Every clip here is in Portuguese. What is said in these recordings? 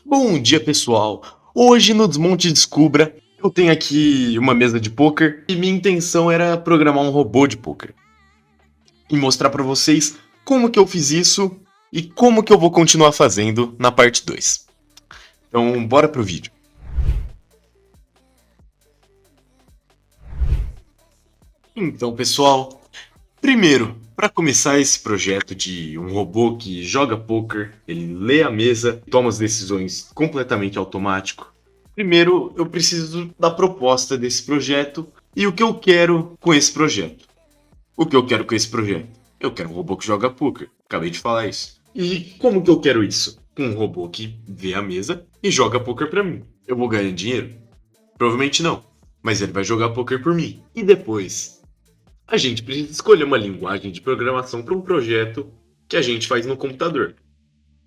Bom dia, pessoal! Hoje no Desmonte Descubra, eu tenho aqui uma mesa de poker e minha intenção era programar um robô de poker e mostrar pra vocês como que eu fiz isso e como que eu vou continuar fazendo na parte 2. Então, bora pro vídeo. Então, pessoal, primeiro, para começar esse projeto de um robô que joga poker, ele lê a mesa, toma as decisões completamente automático. Primeiro, eu preciso da proposta desse projeto e o que eu quero com esse projeto. O que eu quero com esse projeto? Eu quero um robô que joga poker. Acabei de falar isso. E como que eu quero isso? Com um robô que vê a mesa e joga poker para mim. Eu vou ganhar dinheiro? Provavelmente não. Mas ele vai jogar poker por mim. E depois? A gente precisa escolher uma linguagem de programação para um projeto que a gente faz no computador.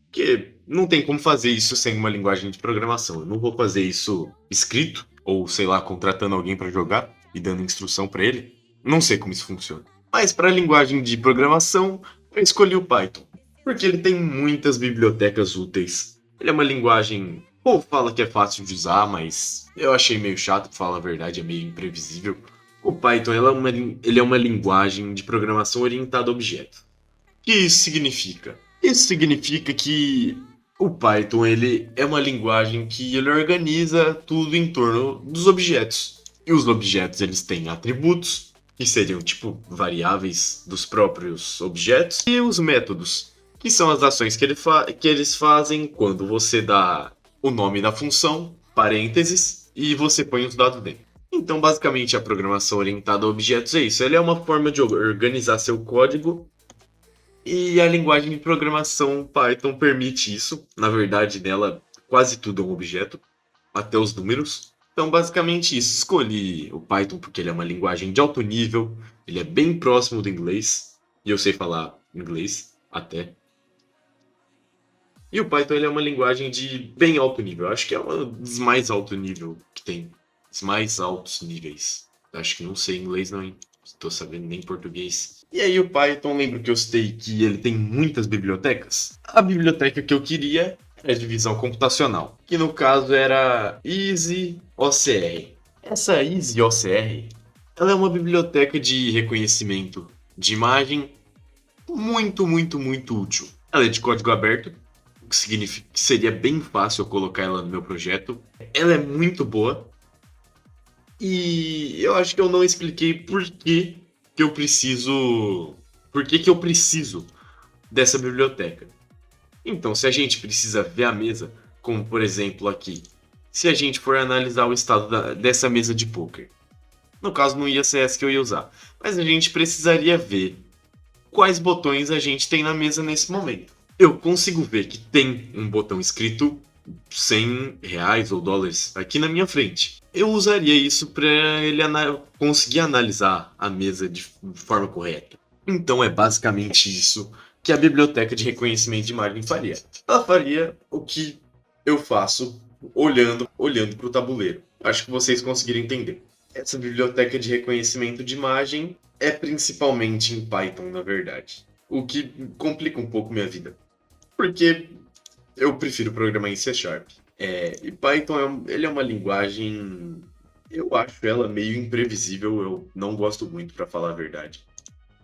Porque não tem como fazer isso sem uma linguagem de programação. Eu não vou fazer isso escrito, ou sei lá, contratando alguém para jogar e dando instrução para ele. Não sei como isso funciona. Mas para a linguagem de programação, eu escolhi o Python. Porque ele tem muitas bibliotecas úteis. Ele é uma linguagem. O povo fala que é fácil de usar, mas eu achei meio chato, pra falar a verdade, é meio imprevisível. O Python ele é uma linguagem de programação orientada a objetos. O que isso significa? Isso significa que o Python ele é uma linguagem que ele organiza tudo em torno dos objetos. E os objetos eles têm atributos, que seriam tipo variáveis dos próprios objetos, e os métodos, que são as ações que eles fazem quando você dá o nome da função, parênteses, e você põe os dados dentro. Então, basicamente, a programação orientada a objetos é isso. Ele é uma forma de organizar seu código e a linguagem de programação Python permite isso. Na verdade, nela quase tudo é um objeto, até os números. Então, basicamente isso. Escolhi o Python porque ele é uma linguagem de alto nível, ele é bem próximo do inglês, e eu sei falar inglês até. E o Python ele é uma linguagem de bem alto nível. Eu acho que é uma dos mais alto nível que tem. Os mais altos níveis. Acho que não sei inglês não, hein? Estou sabendo nem português. E aí o Python, lembro que eu citei que ele tem muitas bibliotecas? A biblioteca que eu queria é a divisão computacional, que no caso era EasyOCR. Essa EasyOCR, ela é uma biblioteca de reconhecimento de imagem muito útil. Ela é de código aberto, o que significa que seria bem fácil eu colocar ela no meu projeto. Ela é muito boa e eu acho que eu não expliquei que eu preciso, que eu preciso dessa biblioteca. Então, se a gente precisa ver a mesa, como por exemplo aqui, se a gente for analisar o estado dessa mesa de poker, no caso não ia ser essa que eu ia usar, mas a gente precisaria ver quais botões a gente tem na mesa nesse momento. Eu consigo ver que tem um botão escrito R$ 100 ou dólares aqui na minha frente. Eu usaria isso para ele conseguir analisar a mesa de forma correta. Então é basicamente isso que a biblioteca de reconhecimento de imagem faria. Ela faria o que eu faço olhando para o tabuleiro. Acho que vocês conseguiram entender. Essa biblioteca de reconhecimento de imagem é principalmente em Python, na verdade. O que complica um pouco minha vida. Porque eu prefiro programar em C Sharp. E Python ele é uma linguagem. Eu acho ela meio imprevisível. Eu não gosto muito, para falar a verdade.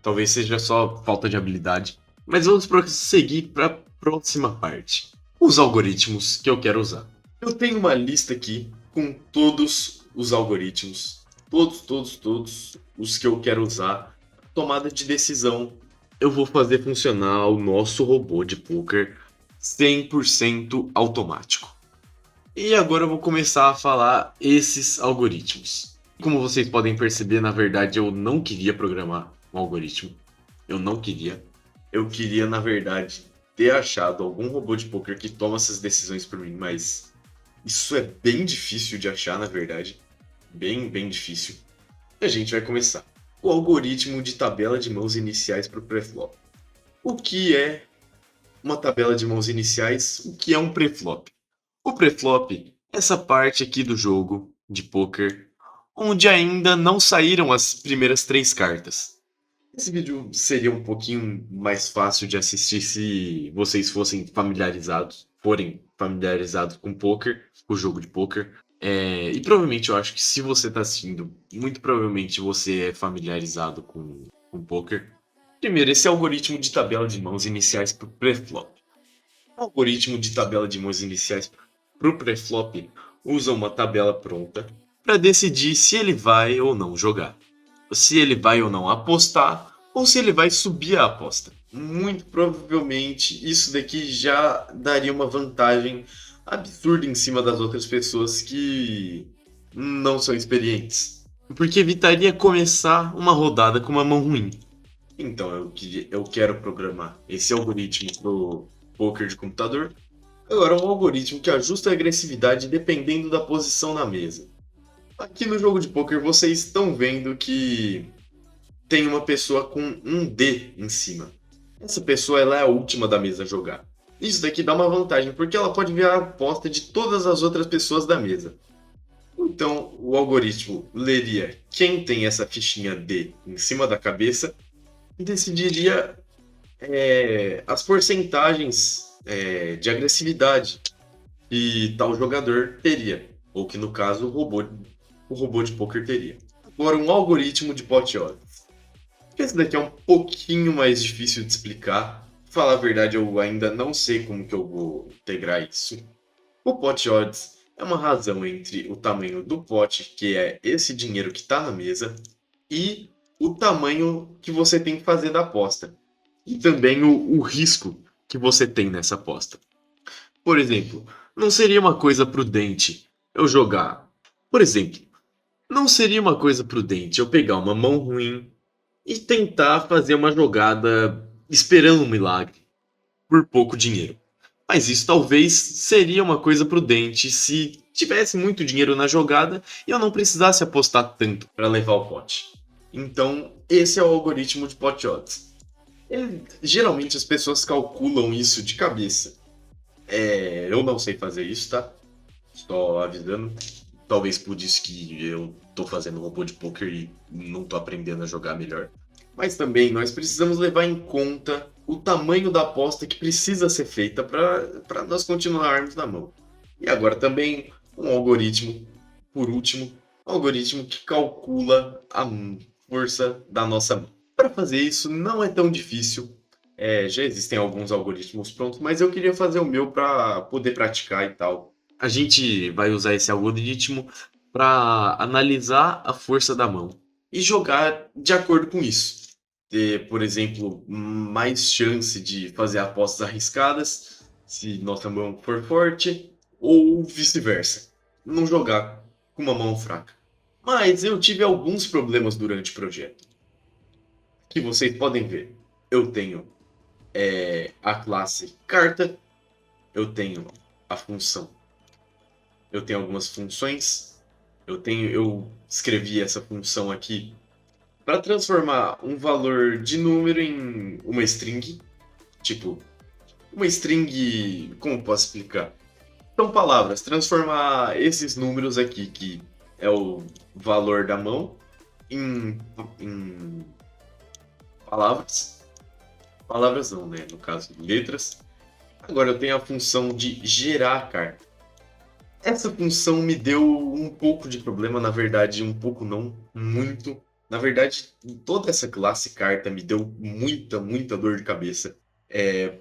Talvez seja só falta de habilidade. Mas vamos prosseguir para a próxima parte. Os algoritmos que eu quero usar. Eu tenho uma lista aqui com todos os algoritmos. Todos os que eu quero usar. Tomada de decisão. Eu vou fazer funcionar o nosso robô de poker 100% automático. E agora eu vou começar a falar esses algoritmos. Como vocês podem perceber, na verdade eu não queria programar um algoritmo. Eu não queria. Eu queria, na verdade, ter achado algum robô de poker que toma essas decisões por mim, mas isso é bem difícil de achar, na verdade. Bem difícil. E a gente vai começar. O algoritmo de tabela de mãos iniciais para o pré-flop. O que é uma tabela de mãos iniciais? O que é um pré-flop? O pré-flop é essa parte aqui do jogo de poker onde ainda não saíram as primeiras 3 cartas. Esse vídeo seria um pouquinho mais fácil de assistir se vocês fossem familiarizados forem familiarizados com poker, com o jogo de poker. E provavelmente eu acho que se você está assistindo, muito provavelmente você é familiarizado com poker. Primeiro, esse algoritmo de tabela de mãos iniciais para o pré-flop. O algoritmo de tabela de mãos iniciais para o pré-flop usa uma tabela pronta para decidir se ele vai ou não jogar, se ele vai ou não apostar, ou se ele vai subir a aposta. Muito provavelmente isso daqui já daria uma vantagem absurda em cima das outras pessoas que não são experientes. Porque evitaria começar uma rodada com uma mão ruim. Então eu quero programar esse algoritmo pro poker de computador. Agora, um algoritmo que ajusta a agressividade dependendo da posição na mesa. Aqui no jogo de poker vocês estão vendo que tem uma pessoa com um D em cima. Essa pessoa ela é a última da mesa a jogar. Isso daqui dá uma vantagem, porque ela pode ver a aposta de todas as outras pessoas da mesa. Então, o algoritmo leria quem tem essa fichinha D em cima da cabeça e decidiria as porcentagens de agressividade que tal jogador teria, ou que no caso o robô de poker teria. Agora, um algoritmo de pot odds. Esse daqui é um pouquinho mais difícil de explicar. Pra falar a verdade, eu ainda não sei como que eu vou integrar isso. O pot odds é uma razão entre o tamanho do pote, que é esse dinheiro que está na mesa, e o tamanho que você tem que fazer da aposta. E também o risco que você tem nessa aposta. Por exemplo, não seria uma coisa prudente eu jogar. Por exemplo, não seria uma coisa prudente eu pegar uma mão ruim e tentar fazer uma jogada esperando um milagre por pouco dinheiro. Mas isso talvez seria uma coisa prudente se tivesse muito dinheiro na jogada e eu não precisasse apostar tanto para levar o pote. Então, esse é o algoritmo de pot odds. Geralmente as pessoas calculam isso de cabeça. Eu não sei fazer isso, tá? Só avisando. Talvez por isso que eu tô fazendo robô de poker e não tô aprendendo a jogar melhor. Mas também nós precisamos levar em conta o tamanho da aposta que precisa ser feita para nós continuarmos na mão. E agora também um algoritmo, por último, um algoritmo que calcula a força da nossa mão. Para fazer isso não é tão difícil. Já existem alguns algoritmos prontos, mas eu queria fazer o meu para poder praticar e tal. A gente vai usar esse algoritmo para analisar a força da mão e jogar de acordo com isso. Ter, por exemplo, mais chance de fazer apostas arriscadas se nossa mão for forte, ou vice-versa. Não jogar com uma mão fraca. Mas eu tive alguns problemas durante o projeto, que vocês podem ver. Eu tenho a classe carta, eu tenho a função, eu tenho algumas funções, eu escrevi essa função aqui para transformar um valor de número em uma string, tipo, uma string, como posso explicar? São palavras, transformar esses números aqui, que é o valor da mão, em palavras. Palavras não, né? No caso, letras. Agora eu tenho a função de gerar a carta. Essa função me deu um pouco de problema, na verdade, um pouco não, muito. Na verdade, toda essa classe carta me deu muita dor de cabeça.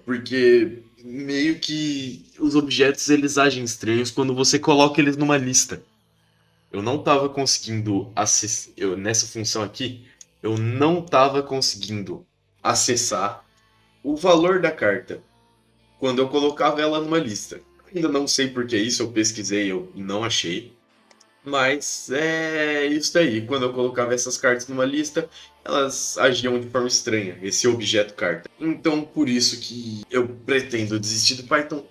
Porque meio que os objetos eles agem estranhos quando você coloca eles numa lista. Eu não estava conseguindo acessar, nessa função aqui, eu não estava conseguindo acessar o valor da carta quando eu colocava ela numa lista. Ainda não sei por que isso, eu pesquisei, eu não achei. Mas é isso daí. Quando eu colocava essas cartas numa lista, elas agiam de forma estranha, esse objeto carta. Então, por isso que eu pretendo desistir do Python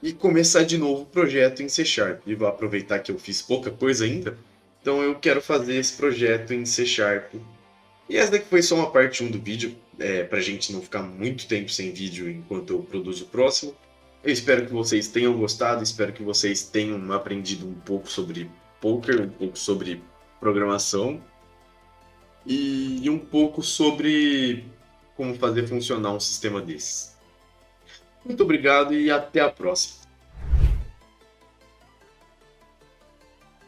e começar de novo o projeto em C Sharp. E vou aproveitar que eu fiz pouca coisa ainda, então eu quero fazer esse projeto em C Sharp. E essa daqui foi só uma parte 1 do vídeo, pra gente não ficar muito tempo sem vídeo enquanto eu produzo o próximo. Eu espero que vocês tenham gostado, espero que vocês tenham aprendido um pouco sobre poker, um pouco sobre programação e um pouco sobre como fazer funcionar um sistema desses. Muito obrigado e até a próxima.